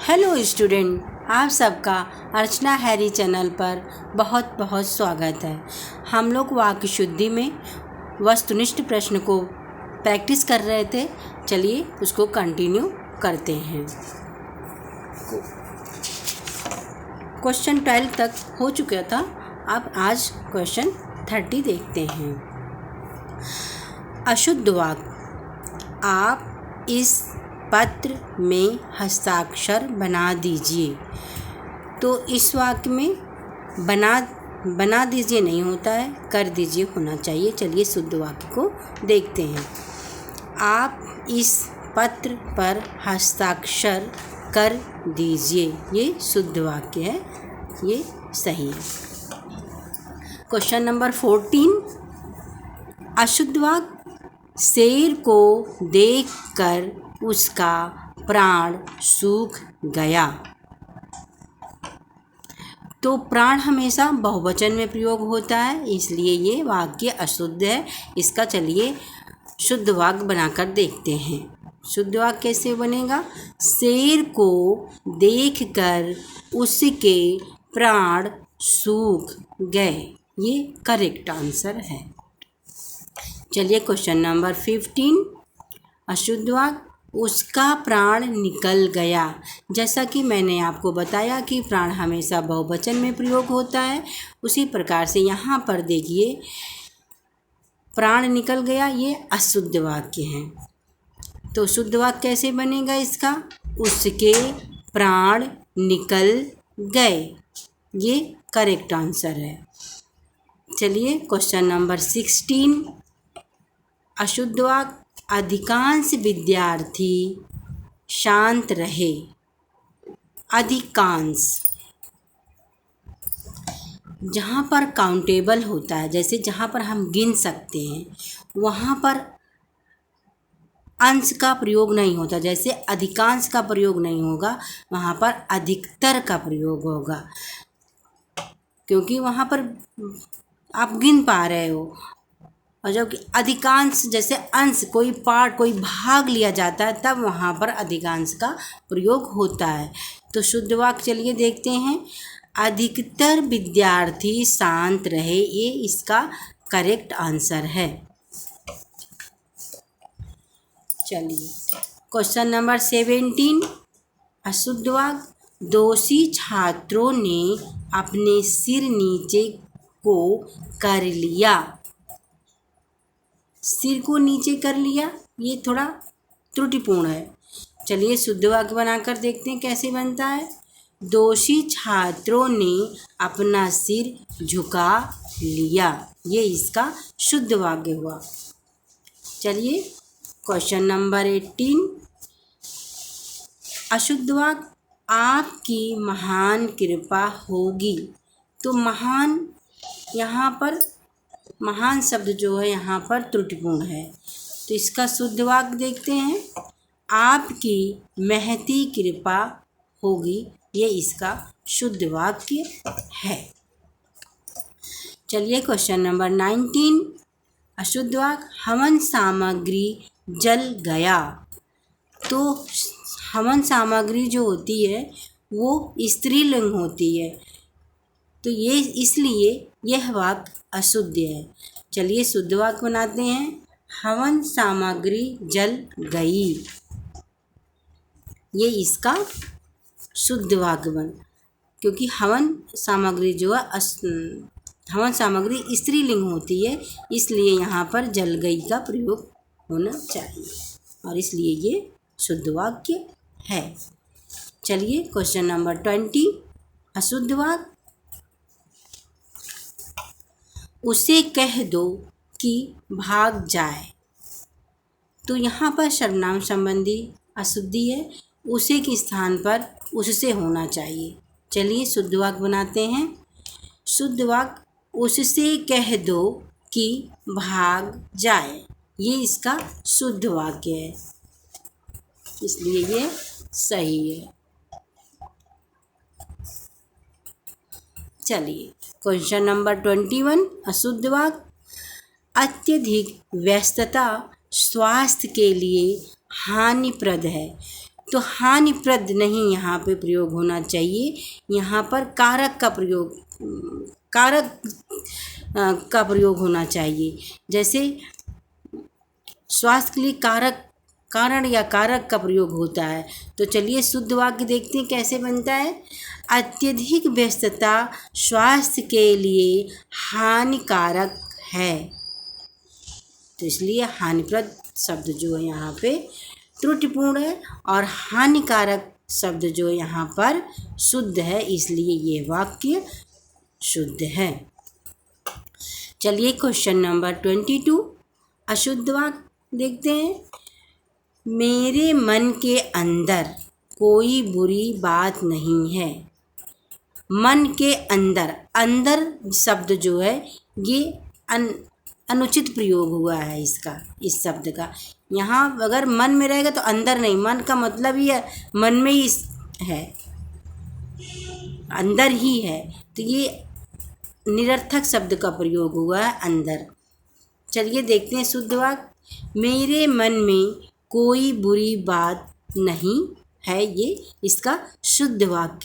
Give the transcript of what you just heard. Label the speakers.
Speaker 1: Hello student, आप सबका अर्चना Harry channel पर बहुत बहुत स्वागत है। हम लोग वाक्य शुद्धि में वस्तुनिष्ठ प्रश्न को प्रैक्टिस कर रहे थे। चलिए उसको कंटिन्यू करते हैं। क्वेश्चन 12 तक हो चुका था। अब आज क्वेश्चन 30 देखते हैं। अशुद्ध वाक्य। आप इस पत्र में हस्ताक्षर बना दीजिए। तो इस वाक्य में बना दीजिए नहीं होता है, कर दीजिए होना चाहिए। चलिए शुद्ध वाक्य को देखते हैं। आप इस पत्र पर हस्ताक्षर कर दीजिए, ये शुद्ध वाक्य है, ये सही है। Question number 14। अशुद्ध वाक्य। शेर को देखकर उसका प्राण सूख गया। तो प्राण हमेशा बहुवचन में प्रयोग होता है, इसलिए ये वाक्य अशुद्ध है। इसका चलिए शुद्ध वाक्य बनाकर देखते हैं। शुद्ध वाक्य कैसे बनेगा? शेर को देखकर उसके प्राण सूख गए, ये करेक्ट आंसर है। चलिए क्वेश्चन नंबर 15। अशुद्ध वाक्य। उसका प्राण निकल गया। जैसा कि मैंने आपको बताया कि प्राण हमेशा बहुवचन में प्रयोग होता है, उसी प्रकार से यहाँ पर देखिए प्राण निकल गया, ये अशुद्ध वाक्य है। तो शुद्ध वाक्य कैसे बनेगा इसका? उसके प्राण निकल गए, ये करेक्ट आंसर है। चलिए क्वेश्चन नंबर 16। अशुद्ध वाक्य। अधिकांश विद्यार्थी शांत रहे। अधिकांश जहाँ पर काउंटेबल होता है, जैसे जहाँ पर हम गिन सकते हैं, वहाँ पर अंश का प्रयोग नहीं होता। जैसे अधिकांश का प्रयोग नहीं होगा, वहाँ पर अधिकतर का प्रयोग होगा, क्योंकि वहाँ पर आप गिन पा रहे हो। और जब अधिकांश जैसे अंश, कोई पार्ट, कोई भाग लिया जाता है, तब वहाँ पर अधिकांश का प्रयोग होता है। तो शुद्ध वाक्य चलिए देखते हैं। अधिकतर विद्यार्थी शांत रहे, ये इसका करेक्ट आंसर है। चलिए क्वेश्चन नंबर 17। अशुद्ध वाक्य। दोषी छात्रों ने अपने सिर नीचे को कर लिया। सिर को नीचे कर लिया, ये थोड़ा त्रुटिपूर्ण है। चलिए शुद्ध वाक्य बनाकर देखते हैं कैसे बनता है। दोषी छात्रों ने अपना सिर झुका लिया, ये इसका शुद्ध वाक्य हुआ। चलिए क्वेश्चन नंबर 18। अशुद्ध वाक्य। आपकी महान कृपा होगी। तो महान, यहाँ पर महान शब्द जो है यहाँ पर त्रुटिपूर्ण है, तो इसका शुद्ध वाक्य देखते हैं। आपकी महती कृपा होगी, ये इसका शुद्ध वाक्य है। चलिए क्वेश्चन नंबर 19। अशुद्ध वाक्य। हवन सामग्री जल गया। तो हवन सामग्री जो होती है वो स्त्रीलिंग होती है, तो ये इसलिए यह वाक्य अशुद्ध है। चलिए शुद्ध वाक्य बनाते हैं। हवन सामग्री जल गई, ये इसका शुद्ध वाक्य बन, क्योंकि हवन सामग्री जो है हवन सामग्री स्त्रीलिंग होती है, इसलिए यहाँ पर जल गई का प्रयोग होना चाहिए, और इसलिए ये शुद्ध वाक्य है। चलिए क्वेश्चन नंबर 20। अशुद्ध वाक्य। उसे कह दो कि भाग जाए। तो यहाँ पर सर्वनाम संबंधी अशुद्धि है, उसे के स्थान पर उससे होना चाहिए। चलिए शुद्ध वाक्य बनाते हैं। शुद्ध वाक्य। उससे कह दो कि भाग जाए, ये इसका शुद्ध वाक्य है, इसलिए ये सही है। चलिए क्वेश्चन नंबर 21। अशुद्ध वाक्य। अत्यधिक व्यस्तता स्वास्थ्य के लिए हानिप्रद है। तो हानिप्रद नहीं यहाँ पे प्रयोग होना चाहिए, यहाँ पर कारक का प्रयोग का प्रयोग होना चाहिए। जैसे स्वास्थ्य के लिए कारण या कारक का प्रयोग होता है। तो चलिए शुद्ध वाक्य देखते हैं कैसे बनता है। अत्यधिक व्यस्तता स्वास्थ्य के लिए हानिकारक है। तो इसलिए हानिप्रद शब्द जो है यहाँ पे त्रुटिपूर्ण है और हानिकारक शब्द जो यहाँ पर शुद्ध है, इसलिए ये वाक्य शुद्ध है। चलिए क्वेश्चन नंबर 22 अशुद्ध वाक्य देखते हैं। मेरे मन के अंदर कोई बुरी बात नहीं है। मन के अंदर, अंदर शब्द जो है ये अनुचित प्रयोग हुआ है इसका, इस शब्द का। यहाँ अगर मन में रहेगा तो अंदर नहीं, मन का मतलब ही है मन में ही है, अंदर ही है, तो ये निरर्थक शब्द का प्रयोग हुआ है अंदर। चलिए देखते हैं शुद्ध वाक्य। मेरे मन में कोई बुरी बात नहीं है, ये इसका शुद्ध वाक्य है।